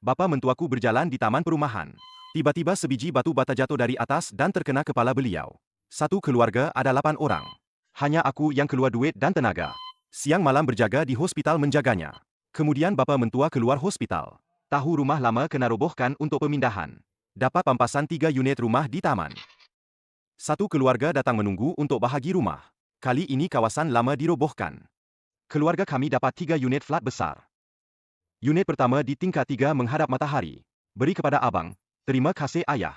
Bapa mentuaku berjalan di taman perumahan. Tiba-tiba sebiji batu bata jatuh dari atas dan terkena kepala beliau. Satu keluarga ada 8 orang. Hanya aku yang keluar duit dan tenaga. Siang malam berjaga di hospital menjaganya. Kemudian bapa mentua keluar hospital. Tahu rumah lama kena robohkan untuk pemindahan. Dapat pampasan 3 unit rumah di taman. Satu keluarga datang menunggu untuk bahagi rumah. Kali ini kawasan lama dirobohkan. Keluarga kami dapat 3 unit flat besar. Unit pertama di tingkat 3 menghadap matahari. Beri kepada abang. Terima kasih ayah.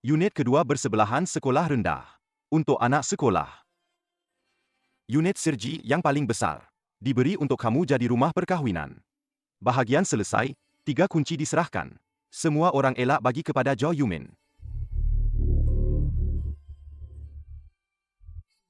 Unit kedua bersebelahan sekolah rendah. Untuk anak sekolah. Unit Sirji yang paling besar. Diberi untuk kamu jadi rumah perkahwinan. Bahagian selesai, 3 kunci diserahkan. Semua orang elak bagi kepada Jo Yumin.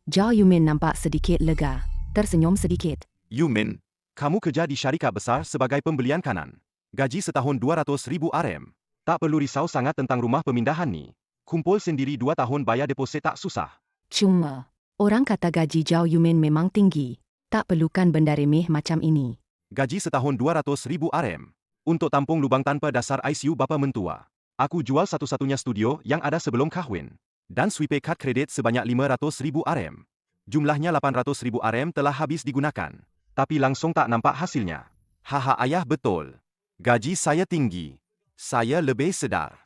Jo Yumin nampak sedikit lega. Tersenyum sedikit. Yumin, kamu kerja di syarikat besar sebagai pembelian kanan. Gaji setahun 200,000 RM. Tak perlu risau sangat tentang rumah pemindahan ni. Kumpul sendiri 2 tahun bayar deposit tak susah. Cuma, orang kata gaji Jo Yumin memang tinggi. Tak perlukan benda remeh macam ini. Gaji setahun 200,000 RM. Untuk tampung lubang tanpa dasar ICU bapa mentua. Aku jual satu-satunya studio yang ada sebelum kahwin. Dan swipe kad kredit sebanyak 500,000 RM. Jumlahnya 800,000 RM telah habis digunakan. Tapi langsung tak nampak hasilnya. Haha ayah betul. Gaji saya tinggi. Saya lebih sedar.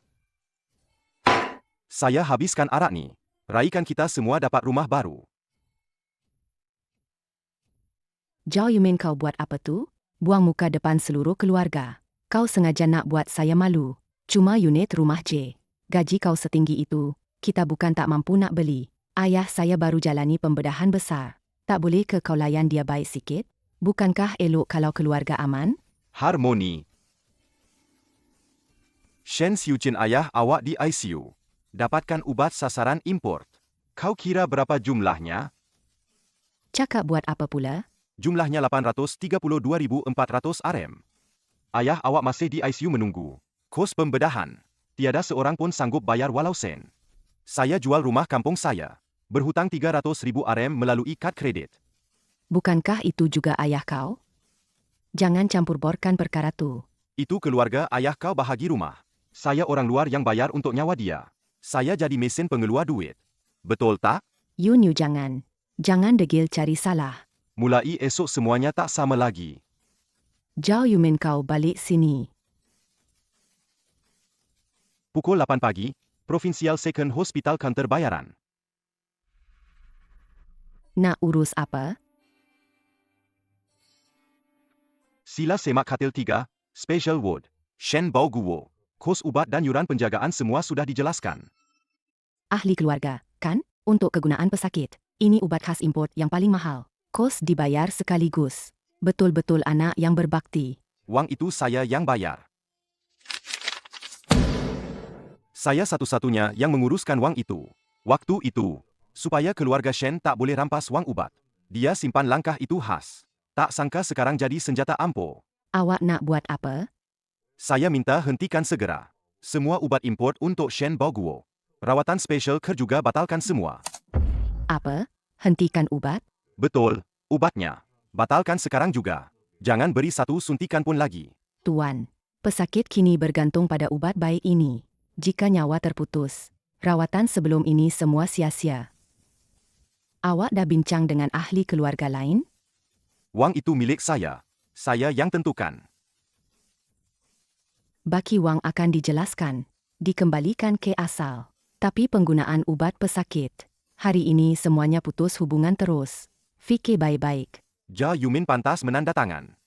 Saya habiskan arak ni. Raikan kita semua dapat rumah baru. Jo Yumin, kau buat apa tu? Buang muka depan seluruh keluarga. Kau sengaja nak buat saya malu. Cuma unit rumah je. Gaji kau setinggi itu, kita bukan tak mampu nak beli. Ayah saya baru jalani pembedahan besar. Tak boleh ke kau layan dia baik sikit? Bukankah elok kalau keluarga aman? Harmoni. Shen Xiuqin ayah awak di ICU. Dapatkan ubat sasaran import. Kau kira berapa jumlahnya? Cakap buat apa pula? Jumlahnya 832,400 RM. Ayah awak masih di ICU menunggu. Kos pembedahan. Tiada seorang pun sanggup bayar walau sen. Saya jual rumah kampung saya. Berhutang 300,000 RM melalui kad kredit. Bukankah itu juga ayah kau? Jangan campur borkan perkara tu. Itu keluarga ayah kau bahagi rumah. Saya orang luar yang bayar untuk nyawa dia. Saya jadi mesin pengeluar duit. Betul tak? You jangan. Jangan degil cari salah. Mulai esok semuanya tak sama lagi. Jo Yumin, kau balik sini. Pukul 8 pagi, Provincial Second Hospital Kantor Bayaran. Nak urus apa? Sila semak katil 3, Special Ward. Shen Bao Guo. Kos ubat dan yuran penjagaan semua sudah dijelaskan. Ahli keluarga, kan? Untuk kegunaan pesakit. Ini ubat khas import yang paling mahal. Kos dibayar sekaligus. Betul-betul anak yang berbakti. Wang itu saya yang bayar. Saya satu-satunya yang menguruskan wang itu. Waktu itu, supaya keluarga Shen tak boleh rampas wang ubat. Dia simpan langkah itu khas. Tak sangka sekarang jadi senjata ampuh. Awak nak buat apa? Saya minta hentikan segera. Semua ubat import untuk Shen Bao Guo. Rawatan spesial juga batalkan semua. Apa? Hentikan ubat? Betul, ubatnya. Batalkan sekarang juga. Jangan beri satu suntikan pun lagi. Tuan, pesakit kini bergantung pada ubat baik ini. Jika nyawa terputus, rawatan sebelum ini semua sia-sia. Awak dah bincang dengan ahli keluarga lain? Wang itu milik saya. Saya yang tentukan. Baki wang akan dijelaskan. Dikembalikan ke asal. Tapi penggunaan ubat pesakit. Hari ini semuanya putus hubungan terus. Fikir baik-baik. Jo Yumin pantas menandatangan.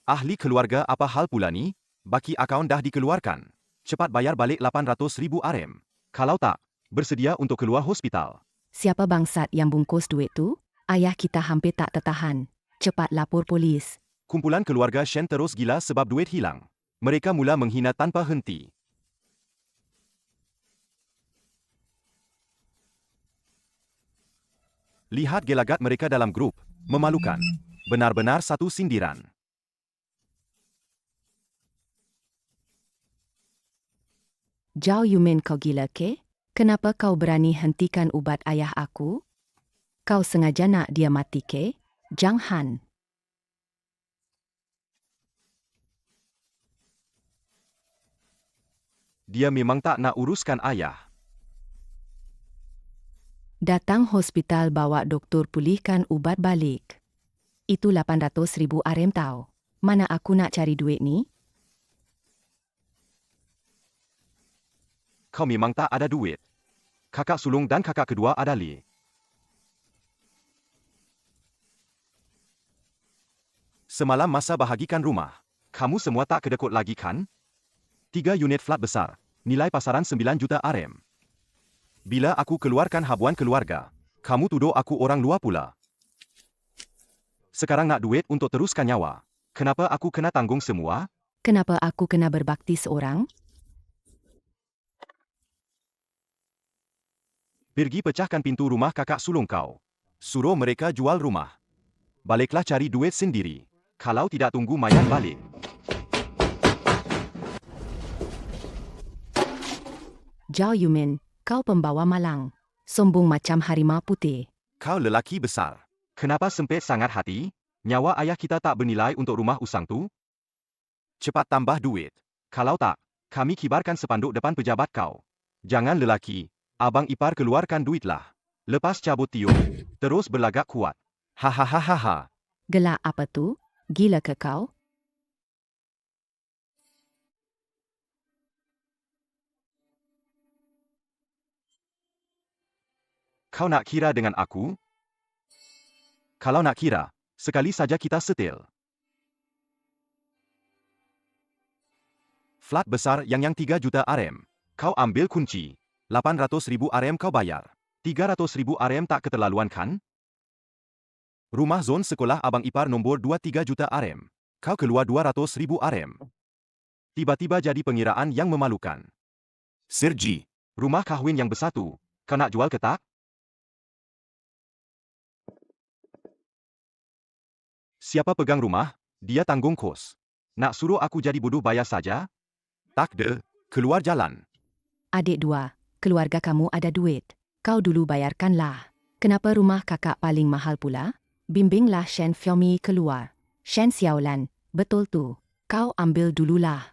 Ahli keluarga apa hal pula ni? Baki akaun dah dikeluarkan. Cepat bayar balik 800,000 RM. Kalau tak, bersedia untuk keluar hospital. Siapa bangsat yang bungkus duit tu? Ayah kita hampir tak tertahan. Cepat lapor polis. Kumpulan keluarga Shen terus gila sebab duit hilang. Mereka mula menghina tanpa henti. Lihat gelagat mereka dalam grup. Memalukan. Benar-benar satu sindiran. Zhao Yumin, kau gila ke? Kenapa kau berani hentikan ubat ayah aku? Kau sengaja nak dia mati ke? Zhang Han. Dia memang tak nak uruskan ayah. Datang hospital bawa doktor pulihkan ubat balik. Itu 800,000 RM tau. Mana aku nak cari duit ni? Kau memang tak ada duit. Kakak sulung dan kakak kedua ada li. Semalam masa bahagikan rumah, kamu semua tak kedekut lagi kan? 3 unit flat besar, nilai pasaran 9 juta RM. Bila aku keluarkan habuan keluarga, kamu tuduh aku orang luar pula. Sekarang nak duit untuk teruskan nyawa. Kenapa aku kena tanggung semua? Kenapa aku kena berbakti seorang? Pergi pecahkan pintu rumah kakak sulung kau. Suruh mereka jual rumah. Baliklah cari duit sendiri. Kalau tidak tunggu mayat balik. Zhao Yumin, kau pembawa malang. Sombong macam harimau putih. Kau lelaki besar. Kenapa sempit sangat hati? Nyawa ayah kita tak bernilai untuk rumah usang tu? Cepat tambah duit. Kalau tak, kami kibarkan sepanduk depan pejabat kau. Jangan lelaki. Abang ipar keluarkan duitlah. Lepas cabut tiup, terus berlagak kuat. Hahaha. Gelak apa tu? Gila ke kau? Kau nak kira dengan aku? Kalau nak kira, sekali saja kita setel. Flat besar yang 3 juta RM. Kau ambil kunci. 800,000 RM kau bayar. 300,000 RM tak keterlaluan kan? Rumah zon sekolah abang ipar nombor 23 juta RM. Kau keluar 200,000 RM. Tiba-tiba jadi pengiraan yang memalukan. Sergi, rumah kahwin yang bersatu. Kau nak jual ke tak? Siapa pegang rumah, dia tanggung kos. Nak suruh aku jadi buduh bayar saja? Tak de, keluar jalan. Adik dua, keluarga kamu ada duit. Kau dulu bayarkanlah. Kenapa rumah kakak paling mahal pula? Bimbinglah Shen Xiaomi keluar. Shen Xiaolan, betul tu. Kau ambil dululah.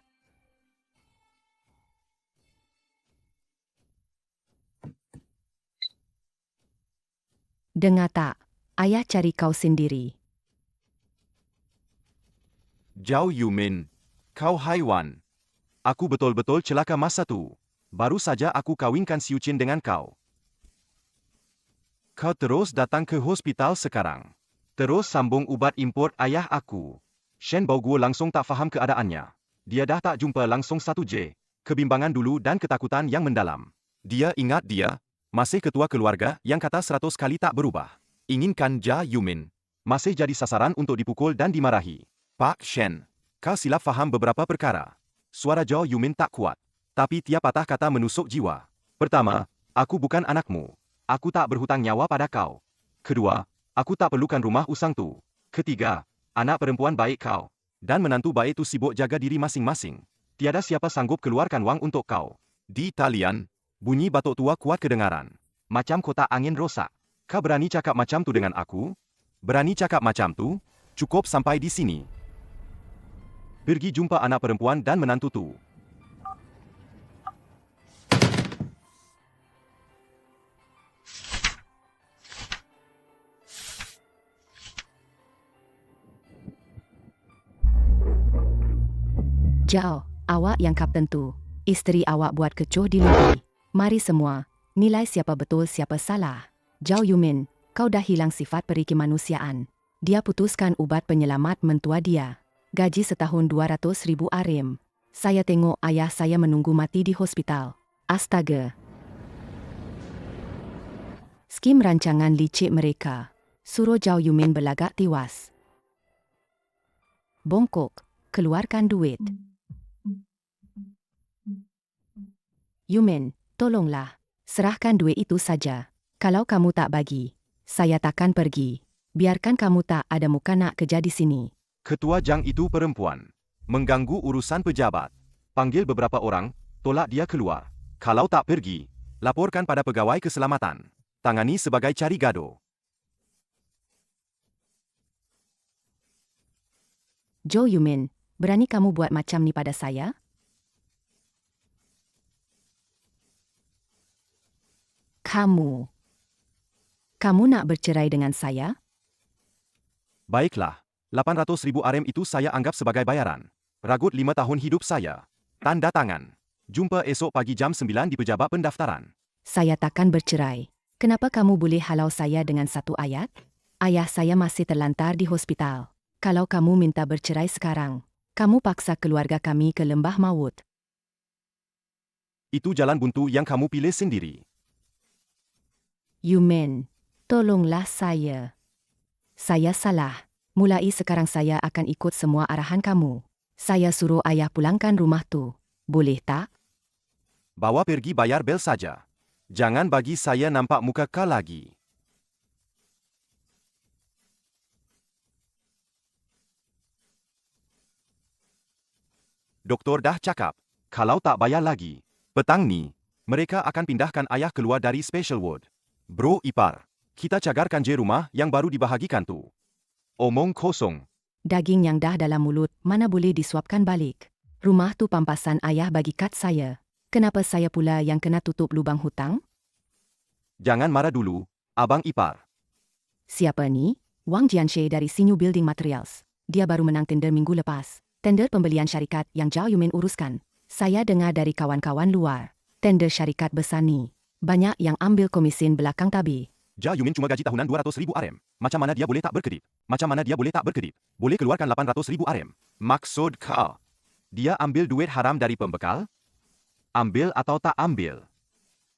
Dengar tak? Ayah cari kau sendiri. Zhao Yumin, kau haiwan. Aku betul-betul celaka masa tu. Baru saja aku kawinkan Siu Chin dengan kau. Kau terus datang ke hospital sekarang. Terus sambung ubat import ayah aku. Shen Baoguo langsung tak faham keadaannya. Dia dah tak jumpa langsung 1J. Kebimbangan dulu dan ketakutan yang mendalam. Dia ingat dia masih ketua keluarga yang kata 100 kali tak berubah. Inginkan Zhao Yumin masih jadi sasaran untuk dipukul dan dimarahi. Pak Shen, kau silap faham beberapa perkara. Suara Zhao Yumin tak kuat. Tapi tiap patah kata menusuk jiwa. Pertama, aku bukan anakmu. Aku tak berhutang nyawa pada kau. Kedua, aku tak perlukan rumah usang tu. Ketiga, anak perempuan baik kau. Dan menantu baik tu sibuk jaga diri masing-masing. Tiada siapa sanggup keluarkan wang untuk kau. Di talian, bunyi batuk tua kuat kedengaran. Macam kotak angin rosak. Kau berani cakap macam tu dengan aku? Berani cakap macam tu? Cukup sampai di sini. Pergi jumpa anak perempuan dan menantu tu. Zhao, awak yang kapten tu. Isteri awak buat kecoh di lobi. Mari semua, nilai siapa betul siapa salah. Zhao Yumin, kau dah hilang sifat peri kemanusiaan. Dia putuskan ubat penyelamat mentua dia. Gaji setahun 200,000 RM. Saya tengok ayah saya menunggu mati di hospital. Astaga. Skim rancangan licik mereka. Suruh Zhao Yumin berlagak tiwas. Bongkok, keluarkan duit. Yumin, tolonglah. Serahkan duit itu saja. Kalau kamu tak bagi, Saya takkan pergi. Biarkan kamu tak ada muka nak kerja di sini. Ketua Jang itu perempuan. Mengganggu urusan pejabat. Panggil beberapa orang, tolak dia keluar. Kalau tak pergi, laporkan pada pegawai keselamatan. Tangani sebagai cari gaduh. Jo Yumin, berani kamu buat macam ni pada saya? Kamu nak bercerai dengan saya? Baiklah, 800,000 RM itu saya anggap sebagai bayaran. Ragut 5 tahun hidup saya. Tanda tangan. Jumpa esok pagi jam 9 di pejabat pendaftaran. Saya takkan bercerai. Kenapa kamu boleh halau saya dengan satu ayat? Ayah saya masih terlantar di hospital. Kalau kamu minta bercerai sekarang, kamu paksa keluarga kami ke lembah maut. Itu jalan buntu yang kamu pilih sendiri. Yumin, tolonglah saya. Saya salah. Mulai sekarang saya akan ikut semua arahan kamu. Saya suruh ayah pulangkan rumah tu. Boleh tak? Bawa pergi bayar bel saja. Jangan bagi saya nampak muka kau lagi. Doktor dah cakap, kalau tak bayar lagi, petang ni, mereka akan pindahkan ayah keluar dari special ward. Bro ipar, kita cagarkan je rumah yang baru dibahagikan tu. Omong kosong. Daging yang dah dalam mulut mana boleh disuapkan balik. Rumah tu pampasan ayah bagi kad saya. Kenapa saya pula yang kena tutup lubang hutang? Jangan marah dulu, abang ipar. Siapa ni? Wang Jianxie dari Sinyu Building Materials. Dia baru menang tender minggu lepas. Tender pembelian syarikat yang Zhao Yumin uruskan. Saya dengar dari kawan-kawan luar. Tender syarikat besar ni. Banyak yang ambil komisin belakang tabir. Zhao Yumin cuma gaji tahunan 200,000 RM. Macam mana dia boleh tak berkedip? Boleh keluarkan 800,000 RM. Maksud kau, dia ambil duit haram dari pembekal? Ambil atau tak ambil?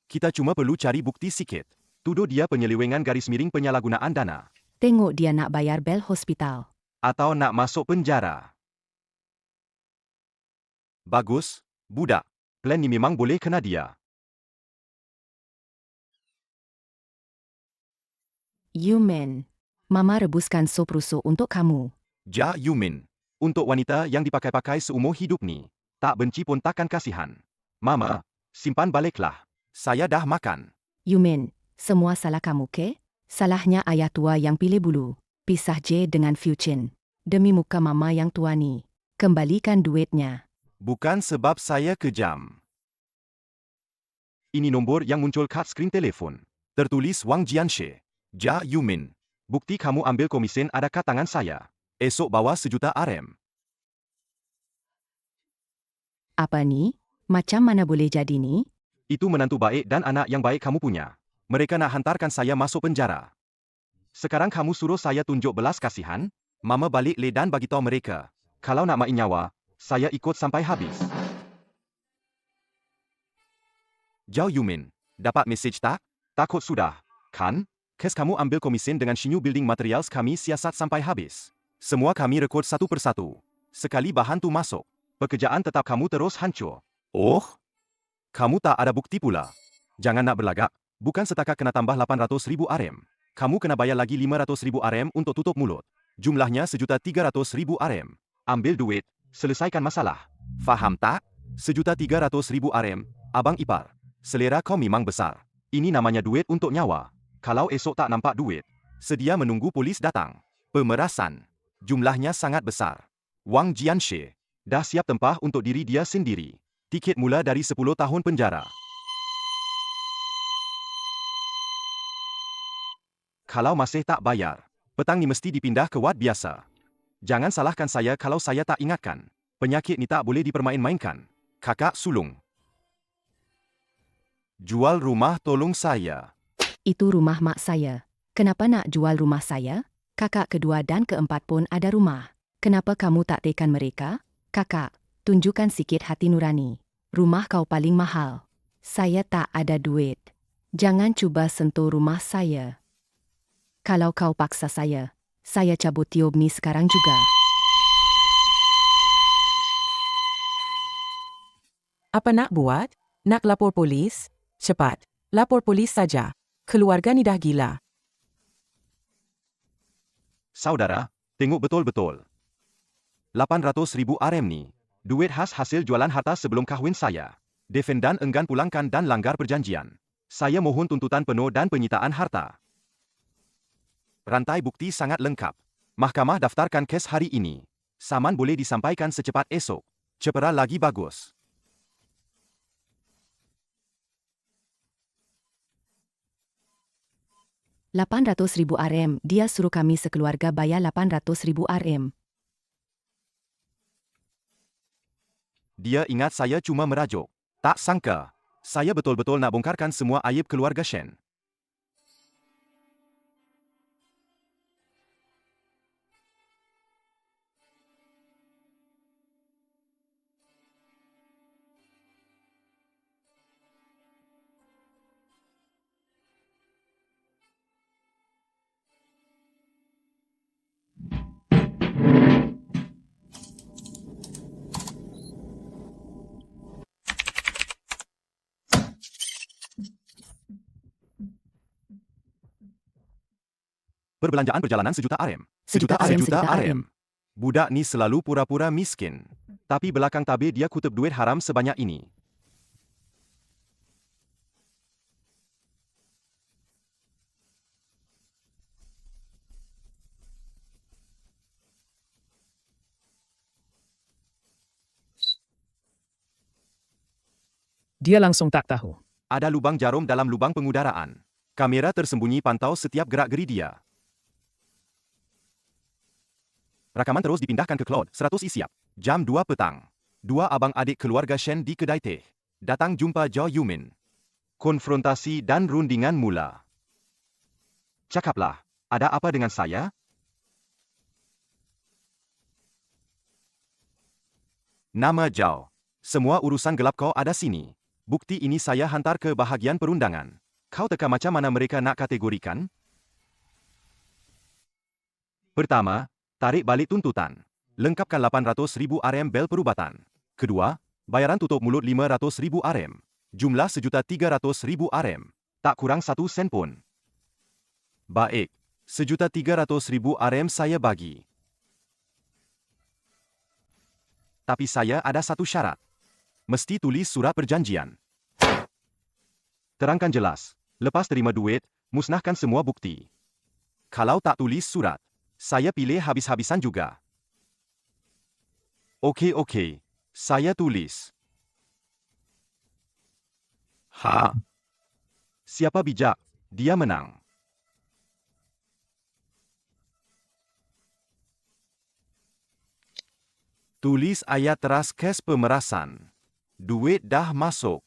Kita cuma perlu cari bukti sikit. Tuduh dia penyelewengan garis miring penyalahgunaan dana. Tengok dia nak bayar bel hospital. Atau nak masuk penjara. Bagus, budak. Plan ni memang boleh kena dia. Yumin, Mama rebuskan sup rusuk untuk kamu. Zhao Yumin. Untuk wanita yang dipakai-pakai seumur hidup ni, tak benci pun takkan kasihan. Mama, simpan baliklah. Saya dah makan. Yumin, semua salah kamu ke? Salahnya ayah tua yang pilih bulu. Pisah je dengan Fuchin. Demi muka mama yang tua ni. Kembalikan duitnya. Bukan sebab saya kejam. Ini nombor yang muncul kad skrin telefon. Tertulis Wang Jianxie. Zhao Yumin. Bukti kamu ambil komisen ada kat tangan saya. Esok bawa 1 juta RM. Apa ni? Macam mana boleh jadi ni? Itu menantu baik dan anak yang baik kamu punya. Mereka nak hantarkan saya masuk penjara. Sekarang kamu suruh saya tunjuk belas kasihan? Mama balik le dan bagi tahu mereka. Kalau nak main nyawa, saya ikut sampai habis. Zhao Yumin, dapat mesej tak? Takut sudah, kan? Kes kamu ambil komisen dengan Sinyu Building Materials kami siasat sampai habis. Semua kami rekod satu persatu. Sekali bahan tu masuk, pekerjaan tetap kamu terus hancur. Oh? Kamu tak ada bukti pula. Jangan nak berlagak. Bukan setakat kena tambah 800,000 RM. Kamu kena bayar lagi 500,000 RM untuk tutup mulut. Jumlahnya 1,300,000 RM. Ambil duit, selesaikan masalah. Faham tak? 1,300,000 RM, abang ipar. Selera kau memang besar. Ini namanya duit untuk nyawa. Kalau esok tak nampak duit, sedia menunggu polis datang. Pemerasan. Jumlahnya sangat besar. Wang Jianxie dah siap tempah untuk diri dia sendiri. Tiket mula dari 10 tahun penjara. Kalau masih tak bayar, petang ni mesti dipindah ke wad biasa. Jangan salahkan saya kalau saya tak ingatkan. Penyakit ni tak boleh dipermain-mainkan. Kakak sulung. Jual rumah tolong saya. Itu rumah mak saya. Kenapa nak jual rumah saya? Kakak kedua dan keempat pun ada rumah. Kenapa kamu tak tekan mereka? Kakak, tunjukkan sikit hati nurani. Rumah kau paling mahal. Saya tak ada duit. Jangan cuba sentuh rumah saya. Kalau kau paksa saya cabut tiup ni sekarang juga. Apa nak buat? Nak lapor polis? Cepat, lapor polis saja. Keluarga ni dah gila. Saudara, tengok betul-betul. 800,000 RM ni. Duit khas hasil jualan harta sebelum kahwin saya. Defendan enggan pulangkan dan langgar perjanjian. Saya mohon tuntutan penuh dan penyitaan harta. Rantai bukti sangat lengkap. Mahkamah daftarkan kes hari ini. Saman boleh disampaikan secepat esok. Cepera lagi bagus. RM800,000, dia suruh kami sekeluarga bayar RM800,000. Dia ingat saya cuma merajuk. Tak sangka. Saya betul-betul nak bongkarkan semua aib keluarga Shen. Perbelanjaan perjalanan RM1,000,000. RM1,000,000. Budak ni selalu pura-pura miskin. Tapi belakang tabir dia kutip duit haram sebanyak ini. Dia langsung tak tahu. Ada lubang jarum dalam lubang pengudaraan. Kamera tersembunyi pantau setiap gerak-geri dia. Rakaman terus dipindahkan ke cloud, 100 isiap. Jam 2 petang. Dua abang adik keluarga Shen di kedai teh. Datang jumpa Zhao Yumin. Konfrontasi dan rundingan mula. Cakaplah, ada apa dengan saya? Nama Zhao. Semua urusan gelap kau ada sini. Bukti ini saya hantar ke bahagian perundangan. Kau teka macam mana mereka nak kategorikan? Pertama, tarik balik tuntutan. Lengkapkan 800,000 RM bel perubatan. Kedua, bayaran tutup mulut 500,000 RM. Jumlah RM1,300,000 RM. Tak kurang 1 sen pun. Baik, RM1,300,000 RM saya bagi. Tapi saya ada satu syarat. Mesti tulis surat perjanjian. Terangkan jelas. Lepas terima duit, musnahkan semua bukti. Kalau tak tulis surat, saya pilih habis-habisan juga. Okey. Saya tulis. Ha? Siapa bijak, dia menang. Tulis ayat teras kes pemerasan. Duit dah masuk.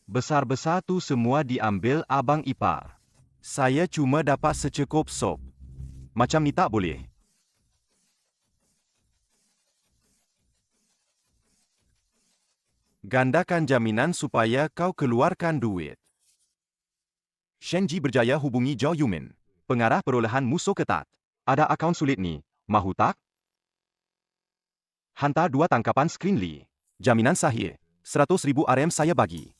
Besar-besar tu semua diambil abang ipar. Saya cuma dapat secukup sop. Macam ni tak boleh. Gandakan jaminan supaya kau keluarkan duit. Shen Ji berjaya hubungi Zhao Yumin. Pengarah perolehan musuh ketat. Ada akaun sulit ni, mahu tak? Hantar 2 tangkapan skrin Li. Jaminan sahih. 100,000 RM saya bagi.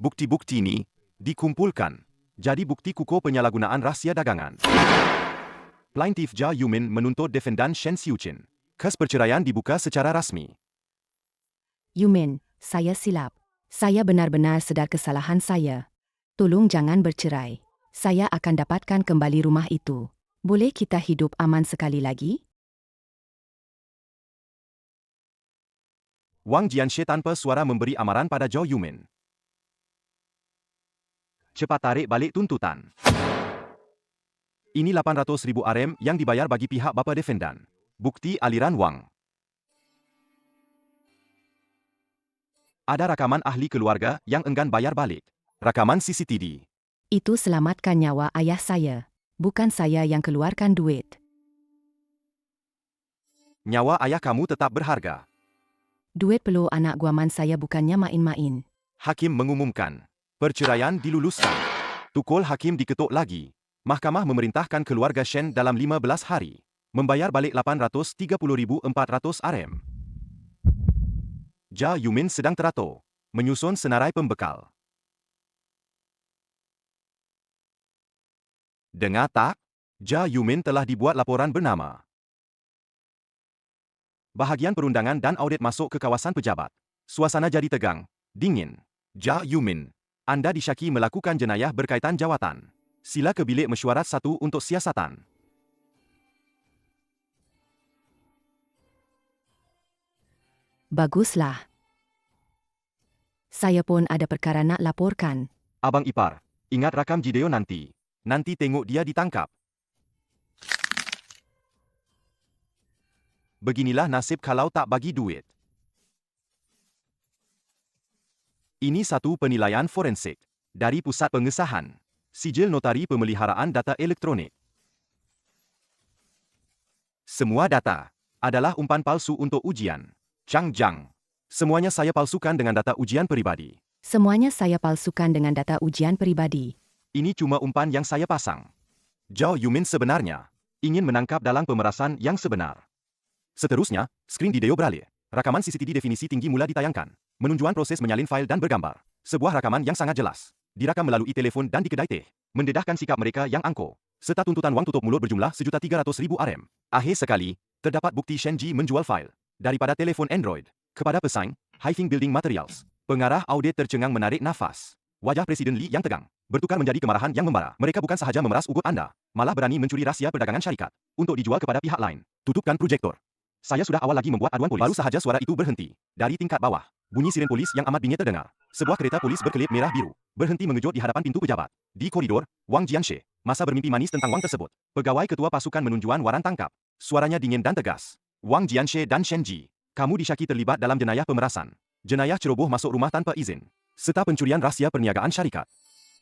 Bukti-bukti ini dikumpulkan. Jadi bukti kukuh penyalahgunaan rahsia dagangan. Plaintiff Zhao Yumin menuntut defendan Shen Xiuqin. Kes perceraian dibuka secara rasmi. Yumin, saya silap. Saya benar-benar sedar kesalahan saya. Tolong jangan bercerai. Saya akan dapatkan kembali rumah itu. Boleh kita hidup aman sekali lagi? Wang Jianxie tanpa suara memberi amaran pada Zhao Yumin. Cepat tarik balik tuntutan. Ini 800,000 RM yang dibayar bagi pihak bapa defendan. Bukti aliran wang. Ada rakaman ahli keluarga yang enggan bayar balik. Rakaman CCTV. Itu selamatkan nyawa ayah saya. Bukan saya yang keluarkan duit. Nyawa ayah kamu tetap berharga. Duit perlu anak guaman saya bukannya main-main. Hakim mengumumkan. Perceraian diluluskan. Tukul hakim diketuk lagi. Mahkamah memerintahkan keluarga Shen dalam 15 hari. Membayar balik 830,400 RM. Zhao Yumin sedang teratur. Menyusun senarai pembekal. Dengar tak? Jia Yumin telah dibuat laporan bernama. Bahagian perundangan dan audit masuk ke kawasan pejabat. Suasana jadi tegang, dingin. Jia Yumin, anda disyaki melakukan jenayah berkaitan jawatan. Sila ke bilik mesyuarat 1 untuk siasatan. Baguslah. Saya pun ada perkara nak laporkan. Abang ipar, ingat rakam video nanti. Nanti tengok dia ditangkap. Beginilah nasib kalau tak bagi duit. Ini satu penilaian forensik dari Pusat Pengesahan Sijil Notari Pemeliharaan Data Elektronik. Semua data adalah umpan palsu untuk ujian. Chang Jiang. Semuanya saya palsukan dengan data ujian peribadi. Semuanya saya palsukan dengan data ujian peribadi. Ini cuma umpan yang saya pasang. Jia Yumin sebenarnya ingin menangkap dalang pemerasan yang sebenar. Seterusnya, skrin video beralih. Rakaman CCTV definisi tinggi mula ditayangkan. Menunjukkan proses menyalin fail dan bergambar. Sebuah rakaman yang sangat jelas. Direkam melalui telefon dan di kedai teh. Mendedahkan sikap mereka yang angkuh. Serta tuntutan wang tutup mulut berjumlah Rm1.300.000. Akhir sekali, terdapat bukti Shen Ji menjual fail daripada telefon Android kepada pesaing, Haifeng Building Materials. Pengarah audit tercengang menarik nafas. Wajah Presiden Li yang tegang bertukar menjadi kemarahan yang membara. Mereka bukan sahaja memeras ugut anda, malah berani mencuri rahsia perdagangan syarikat untuk dijual kepada pihak lain. Tutupkan projektor. Saya sudah awal lagi membuat aduan polis. Baru sahaja suara itu berhenti. Dari tingkat bawah, bunyi siren polis yang amat bingit terdengar. Sebuah kereta polis berkelip merah biru berhenti mengejut di hadapan pintu pejabat. Di koridor, Wang Jianxie masa bermimpi manis tentang wang tersebut. Pegawai ketua pasukan menunjuan waran tangkap. Suaranya dingin dan tegas. Wang Jianxie dan Shen Ji, kamu disyaki terlibat dalam jenayah pemerasan, jenayah ceroboh masuk rumah tanpa izin, serta pencurian rahsia perniagaan syarikat.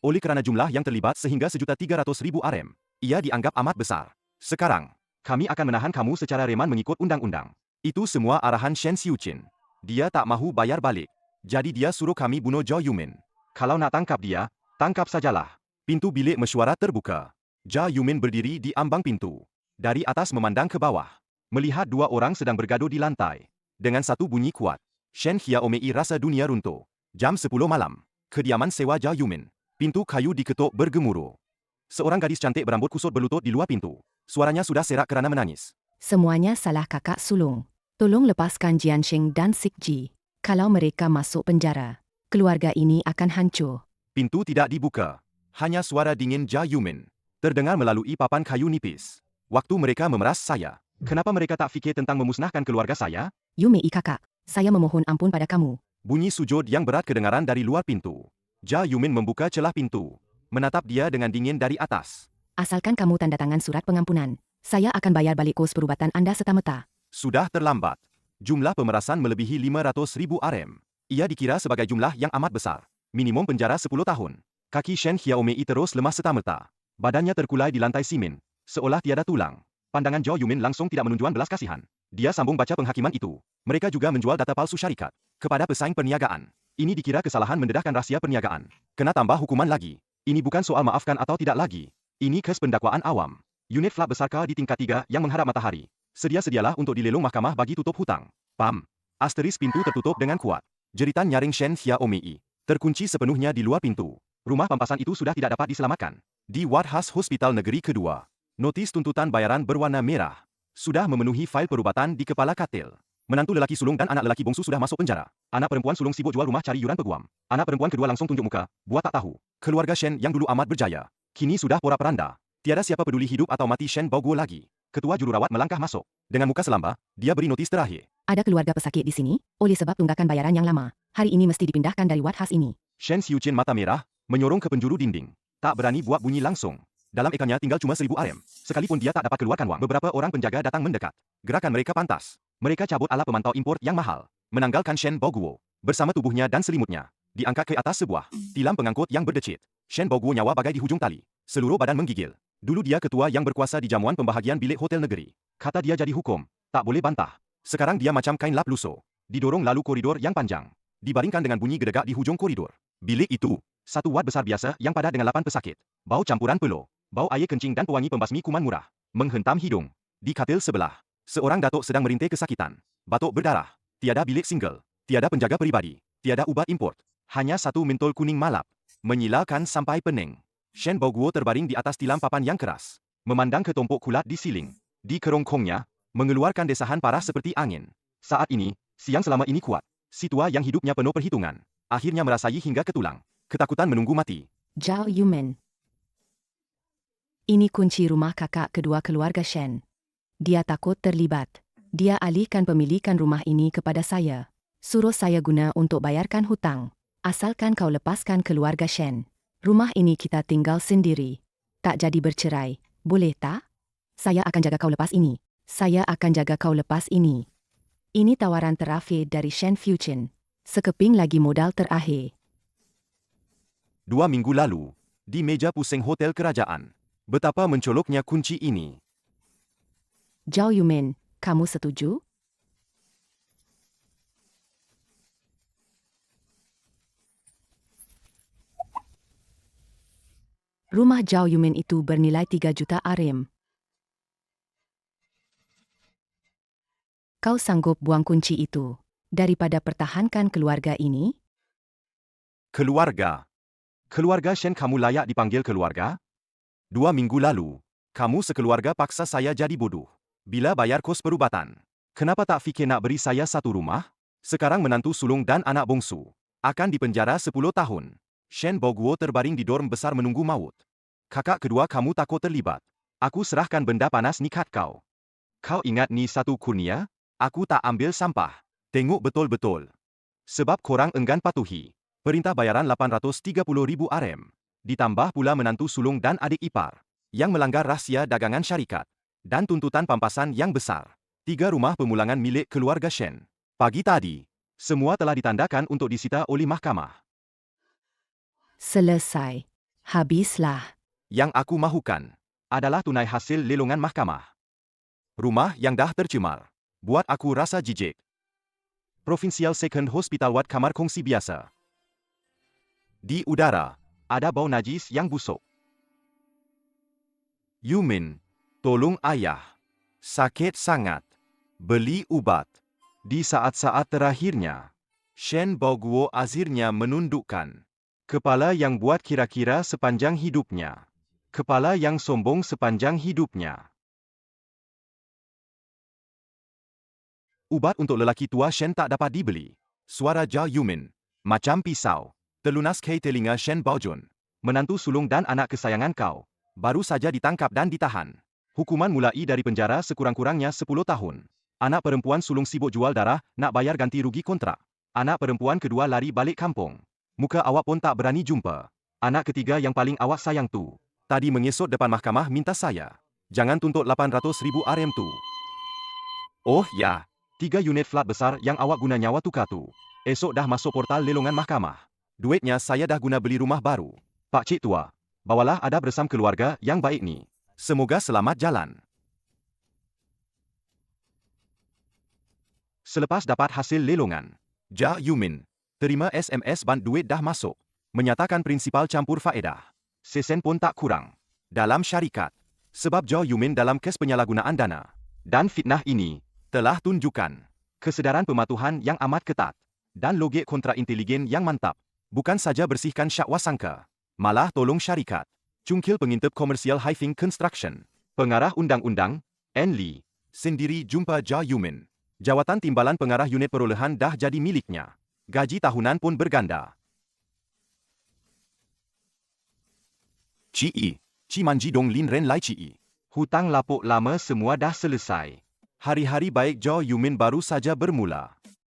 Oleh kerana jumlah yang terlibat sehingga Rm1.300.000, ia dianggap amat besar. Sekarang, kami akan menahan kamu secara reman mengikut undang-undang. Itu semua arahan Shen Xiuqin. Dia tak mahu bayar balik. Jadi dia suruh kami bunuh Jia Yumin. Kalau nak tangkap dia, tangkap sajalah. Pintu bilik mesyuarat terbuka. Jia Yumin berdiri di ambang pintu. Dari atas memandang ke bawah. Melihat dua orang sedang bergaduh di lantai. Dengan satu bunyi kuat, Shen Xiaomei rasa dunia runtuh. Jam 10 malam. Kediaman sewa Jia Yumin. Pintu kayu diketuk bergemuruh. Seorang gadis cantik berambut kusut berlutut di luar pintu. Suaranya sudah serak kerana menangis. Semuanya salah kakak sulung. Tolong lepaskan Jianxing dan Sik Ji. Kalau mereka masuk penjara, keluarga ini akan hancur. Pintu tidak dibuka. Hanya suara dingin Jia Yumin terdengar melalui papan kayu nipis. Waktu mereka memeras saya, kenapa mereka tak fikir tentang memusnahkan keluarga saya? Yumei kakak, saya memohon ampun pada kamu. Bunyi sujud yang berat kedengaran dari luar pintu. Jia Yumin membuka celah pintu, menatap dia dengan dingin dari atas. Asalkan kamu tanda tangan surat pengampunan, saya akan bayar balik kos perubatan anda serta-merta. Sudah terlambat. Jumlah pemerasan melebihi Rm500.000. Ia dikira sebagai jumlah yang amat besar. Minimum penjara 10 tahun. Kaki Shen Xiaomei terus lemah serta-merta. Badannya terkulai di lantai simen, seolah tiada tulang. Pandangan Jia Yumin langsung tidak menunjukkan belas kasihan. Dia sambung baca penghakiman itu. Mereka juga menjual data palsu syarikat kepada pesaing perniagaan. Ini dikira kesalahan mendedahkan rahsia perniagaan. Kena tambah hukuman lagi. Ini bukan soal maafkan atau tidak lagi. Ini kes pendakwaan awam. Unit flap besarkah di tingkat 3 yang menghadap matahari. Sedia-sedialah untuk dilelong mahkamah bagi tutup hutang. Pam. Asteris pintu tertutup dengan kuat. Jeritan nyaring Shen Xiaomei terkunci sepenuhnya di luar pintu. Rumah pampasan itu sudah tidak dapat diselamatkan. Di wad khas Hospital Negeri Kedua, notis tuntutan bayaran berwarna merah sudah memenuhi fail perubatan di kepala katil. Menantu lelaki sulung dan anak lelaki bongsu sudah masuk penjara. Anak perempuan sulung sibuk jual rumah cari yuran peguam. Anak perempuan kedua langsung tunjuk muka, buat tak tahu. Keluarga Shen yang dulu amat berjaya, kini sudah porak-poranda. Tiada siapa peduli hidup atau mati Shen Baoguo lagi. Ketua jururawat melangkah masuk. Dengan muka selamba, dia beri notis terakhir. Ada keluarga pesakit di sini, oleh sebab tunggakan bayaran yang lama. Hari ini mesti dipindahkan dari wad khas ini. Shen Xiuqin mata merah, menyorong ke penjuru dinding. Tak berani buat bunyi langsung. Dalam ikannya tinggal cuma Rm1.000. Sekalipun dia tak dapat keluarkan wang. Beberapa orang penjaga datang mendekat. Gerakan mereka pantas. Mereka cabut alat pemantau import yang mahal. Menanggalkan Shen Baoguo bersama tubuhnya dan selimutnya. Diangkat ke atas sebuah tilam pengangkut yang berdecit. Shen Baoguo nyawa bagai di hujung tali. Seluruh badan menggigil. Dulu dia ketua yang berkuasa di jamuan pembahagian bilik hotel negeri. Kata dia jadi hukum. Tak boleh bantah. Sekarang dia macam kain lap lusuh. Didorong lalu koridor yang panjang. Dibaringkan dengan bunyi gedegak di hujung koridor. Bilik itu, satu wad besar biasa yang padat dengan 8 pesakit. Bau campuran peluh, bau air kencing dan pewangi pembasmi kuman murah menghentam hidung. Di katil sebelah, seorang datuk sedang merintih kesakitan. Batuk berdarah. Tiada bilik single. Tiada penjaga peribadi. Tiada ubat import. Hanya satu mentol kuning malap. Menyilakan sampai pening. Shen Baoguo terbaring di atas tilam papan yang keras, memandang ke tumpuk kulat di siling. Di kerongkongnya, mengeluarkan desahan parah seperti angin. Saat ini, siang selama ini kuat. Si tua yang hidupnya penuh perhitungan, akhirnya merasai hingga ke tulang. Ketakutan menunggu mati. Zhao Yumin. Ini kunci rumah kakak kedua keluarga Shen. Dia takut terlibat. Dia alihkan pemilikan rumah ini kepada saya. Suruh saya guna untuk bayarkan hutang. Asalkan kau lepaskan keluarga Shen. Rumah ini kita tinggal sendiri. Tak jadi bercerai. Boleh tak? Saya akan jaga kau lepas ini. Saya akan jaga kau lepas ini. Ini tawaran terakhir dari Shen Fuchen. Sekeping lagi modal terakhir. 2 minggu lalu, di meja pusing hotel kerajaan. Betapa mencoloknya kunci ini. Zhao Yumin, kamu setuju? Rumah Zhao Yumin itu bernilai 3 juta RM. Kau sanggup buang kunci itu daripada pertahankan keluarga ini? Keluarga. Keluarga Shen kamu layak dipanggil keluarga? 2 minggu lalu, kamu sekeluarga paksa saya jadi bodoh. Bila bayar kos perubatan? Kenapa tak fikir nak beri saya satu rumah? Sekarang menantu sulung dan anak bongsu akan dipenjara 10 tahun. Shen Baoguo terbaring di dorm besar menunggu maut. Kakak kedua kamu takut terlibat. Aku serahkan benda panas nikat kau. Kau ingat ni satu kurnia? Aku tak ambil sampah. Tengok betul-betul. Sebab korang enggan patuhi perintah bayaran 830,000 RM. Ditambah pula menantu sulung dan adik ipar yang melanggar rahsia dagangan syarikat dan tuntutan pampasan yang besar. 3 rumah pemulangan milik keluarga Shen. Pagi tadi, semua telah ditandakan untuk disita oleh mahkamah. Selesai. Habislah. Yang aku mahukan adalah tunai hasil lelongan mahkamah. Rumah yang dah tercemar buat aku rasa jijik. Provincial Second Hospital Ward kamar kongsi biasa. Di udara, ada bau najis yang busuk. Yumin, tolong ayah. Sakit sangat. Beli ubat. Di saat-saat terakhirnya, Shen Baoguo akhirnya menundukkan kepala yang buat kira-kira sepanjang hidupnya. Kepala yang sombong sepanjang hidupnya. Ubat untuk lelaki tua Shen tak dapat dibeli. Suara Zhao Yumin, macam pisau, terlunas ke telinga Shen Baojun. Menantu sulung dan anak kesayangan kau baru saja ditangkap dan ditahan. Hukuman mulai dari penjara sekurang-kurangnya 10 tahun. Anak perempuan sulung sibuk jual darah nak bayar ganti rugi kontrak. Anak perempuan kedua lari balik kampung. Muka awak pun tak berani jumpa. Anak ketiga yang paling awak sayang tu tadi mengesot depan mahkamah minta saya jangan tuntut 800,000 RM tu. Oh ya, 3 unit flat besar yang awak guna nyawa tukar tu. Esok dah masuk portal lelongan mahkamah. Duitnya saya dah guna beli rumah baru. Pak Cik Tua, bawalah adab resam keluarga yang baik ni. Semoga selamat jalan. Selepas dapat hasil lelongan, Zhao Yumin terima SMS band duit dah masuk. Menyatakan prinsipal campur faedah. Sesen pun tak kurang dalam syarikat. Sebab Zhao Yumin dalam kes penyalahgunaan dana dan fitnah ini telah tunjukkan kesedaran pematuhan yang amat ketat dan logik kontra-inteligen yang mantap. Bukan saja bersihkan syakwa sangka, malah tolong syarikat. Cungkil pengintip komersial Haifeng Construction, pengarah undang-undang, N. Lee, sendiri jumpa Zhao Yumin. Jawatan timbalan pengarah unit perolehan dah jadi miliknya. Gaji tahunan pun berganda. Ci Manji Dong Lin Ren Lai Ci. Hutang lapuk lama semua dah selesai. Hari-hari baik Zhao Yumin baru saja bermula.